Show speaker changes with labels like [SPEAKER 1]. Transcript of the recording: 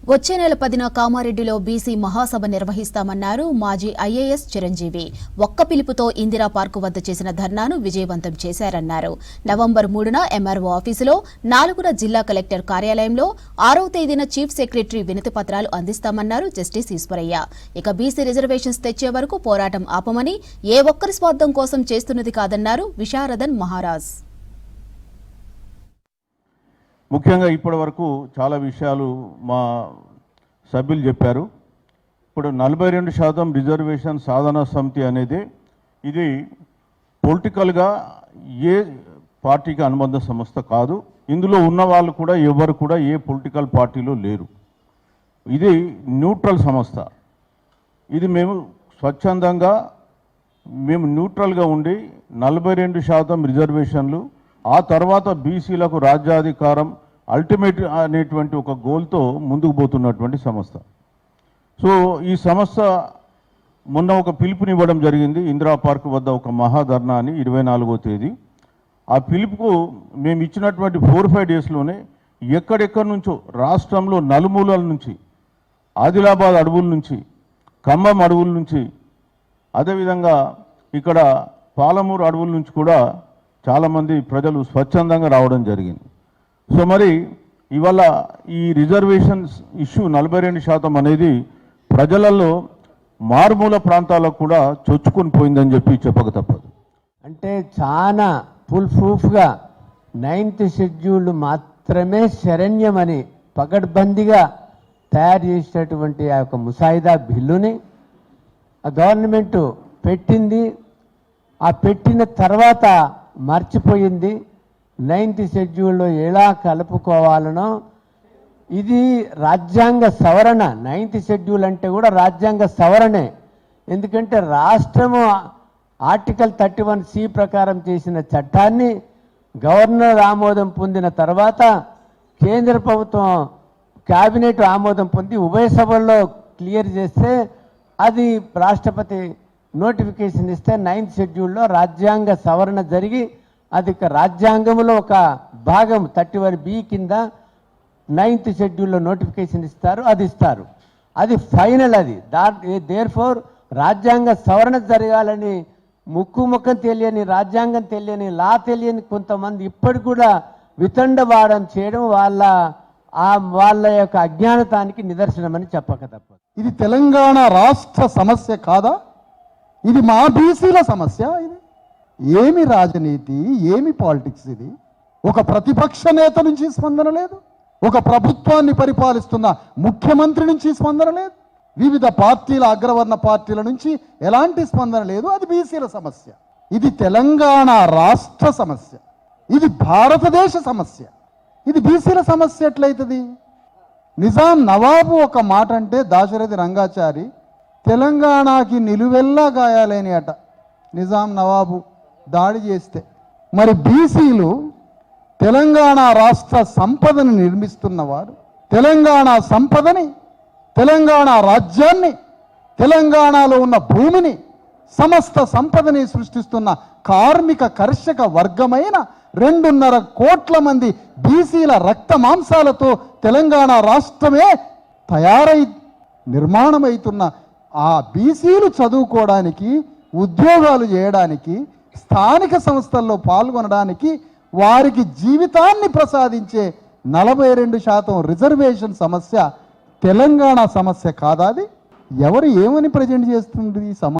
[SPEAKER 1] వచ్చే నెల 10న కామారెడ్డిలో బీసీ మహాసభ నిర్వహిస్తామన్నారు మాజీ ఐఏఎస్ చిరంజీవి. ఒక్క పిలుపుతో ఇందిరా పార్కు వద్ద చేసిన ధర్నాను విజయవంతం చేశారన్నారు. నవంబర్ 3న ఎంఆర్ఓ ఆఫీసులో, 4న జిల్లా కలెక్టర్ కార్యాలయంలో, 6వ తేదీన చీఫ్ సెక్రటరీ వినతి పత్రాలు అందిస్తామన్నారు జస్టిస్ ఈశ్వరయ్య. ఇక బీసీ రిజర్వేషన్స్ తెచ్చే వరకు పోరాటం ఆపమని, ఏ ఒక్కరి స్వార్థం కోసం చేస్తున్నది కాదన్నారు విశారదన్ మహారాజ్.
[SPEAKER 2] ముఖ్యంగా ఇప్పటి వరకు చాలా విషయాలు మా సభ్యులు చెప్పారు. ఇప్పుడు 42% రిజర్వేషన్ సాధనా సమితి అనేది ఇది పొలిటికల్గా ఏ పార్టీకి అనుబంధ సంస్థ కాదు. ఇందులో ఉన్న వాళ్ళు కూడా ఎవరు కూడా ఏ పొలిటికల్ పార్టీలో లేరు. ఇది న్యూట్రల్ సంస్థ. ఇది మేము స్వచ్ఛందంగా న్యూట్రల్గా ఉండి 42% రిజర్వేషన్లు, ఆ తర్వాత బీసీలకు రాజ్యాధికారం అల్టిమేట్ అనేటువంటి ఒక గోల్తో ముందుకు పోతున్నటువంటి సంస్థ. సో ఈ సంస్థ మొన్న ఒక పిలుపునివ్వడం జరిగింది. ఇందిరా పార్క్ వద్ద ఒక మహాధర్నా అని 24వ తేదీ. ఆ పిలుపుకు మేము ఇచ్చినటువంటి 4-5 డేస్లోనే ఎక్కడెక్కడి నుంచో రాష్ట్రంలో నలుమూలల నుంచి, ఆదిలాబాద్ అడవుల నుంచి, ఖమ్మం అడవుల నుంచి, అదేవిధంగా ఇక్కడ పాలమూరు అడవుల నుంచి కూడా చాలామంది ప్రజలు స్వచ్ఛందంగా రావడం జరిగింది. సో మరి ఇవాళ ఈ రిజర్వేషన్స్ ఇష్యూ 42% అనేది ప్రజలలో మారుమూల ప్రాంతాలకు కూడా చొచ్చుకొని పోయిందని చెప్పక తప్పదు.
[SPEAKER 3] అంటే చాలా ఫుల్ ప్రూఫ్గా 9th షెడ్యూల్ మాత్రమే శరణ్యమని పకడ్బందీగా తయారు చేసినటువంటి ఆ యొక్క ముసాయిదా బిల్లుని గవర్నమెంట్ పెట్టింది. ఆ పెట్టిన తర్వాత మర్చిపోయింది. 9th షెడ్యూల్లో ఎలా కలుపుకోవాలనో, ఇది రాజ్యాంగ సవరణ. 9th షెడ్యూల్ అంటే కూడా రాజ్యాంగ సవరణే. ఎందుకంటే రాష్ట్రము ఆర్టికల్ 31C ప్రకారం చేసిన చట్టాన్ని గవర్నర్ ఆమోదం పొందిన తర్వాత కేంద్ర ప్రభుత్వం క్యాబినెట్ ఆమోదం పొంది ఉభయ సభల్లో క్లియర్ చేస్తే అది రాష్ట్రపతి నోటిఫికేషన్ ఇస్తే 9th షెడ్యూల్లో రాజ్యాంగ సవరణ జరిగి అది రాజ్యాంగంలో ఒక భాగం 31B కింద 9th షెడ్యూల్లో నోటిఫికేషన్ ఇస్తారు, అది ఇస్తారు. అది ఫైనల్. అది దేర్ఫోర్ రాజ్యాంగ సవరణ జరగాలని ముఖం తెలియని, రాజ్యాంగం తెలియని, లా తెలియని కొంతమంది ఇప్పటికి కూడా వితండవాదం చేయడం వాళ్ళ యొక్క అజ్ఞానతానికి నిదర్శనమని చెప్పక తప్పదు.
[SPEAKER 4] ఇది తెలంగాణ రాష్ట్ర సమస్య కాదా? ఇది మా బీసీల సమస్య. ఇది ఏమి రాజనీతి, ఏమి పాలిటిక్స్? ఇది ఒక ప్రతిపక్ష నేత నుంచి స్పందన లేదు, ఒక ప్రభుత్వాన్ని పరిపాలిస్తున్న ముఖ్యమంత్రి నుంచి స్పందన లేదు, వివిధ పార్టీల అగ్రవర్ణ పార్టీల నుంచి ఎలాంటి స్పందన లేదు. అది బీసీల సమస్య. ఇది తెలంగాణ రాష్ట్ర సమస్య, ఇది భారతదేశ సమస్య. ఇది బీసీల సమస్య ఎట్లయితుంది? నిజాం నవాబు ఒక మాట అంటే దాశరథి రంగాచారి తెలంగాణకి నిలువెల్లా గాయాలేని అట నిజాం నవాబు దాడి చేస్తే. మరి బీసీలు తెలంగాణ రాష్ట్ర సంపదను నిర్మిస్తున్నవారు, తెలంగాణ సంపదని, తెలంగాణ రాజ్యాన్ని, తెలంగాణలో ఉన్న భూమిని, సమస్త సంపదని సృష్టిస్తున్న కార్మిక కర్షక వర్గమైన 2.5 కోట్ల మంది బీసీల రక్త మాంసాలతో తెలంగాణ రాష్ట్రమే తయారై నిర్మాణమవుతున్న ఆ బీసీలు చదువుకోవడానికి, ఉద్యోగాలు చేయడానికి, స్థానిక సంస్థల్లో పాల్గొనడానికి, వారికి జీవితాన్ని ప్రసాదించే 42% రిజర్వేషన్ సమస్య తెలంగాణ సమస్య కాదా? అది ఎవరు ఏమని ప్రజెంట్ చేస్తుంది ఈ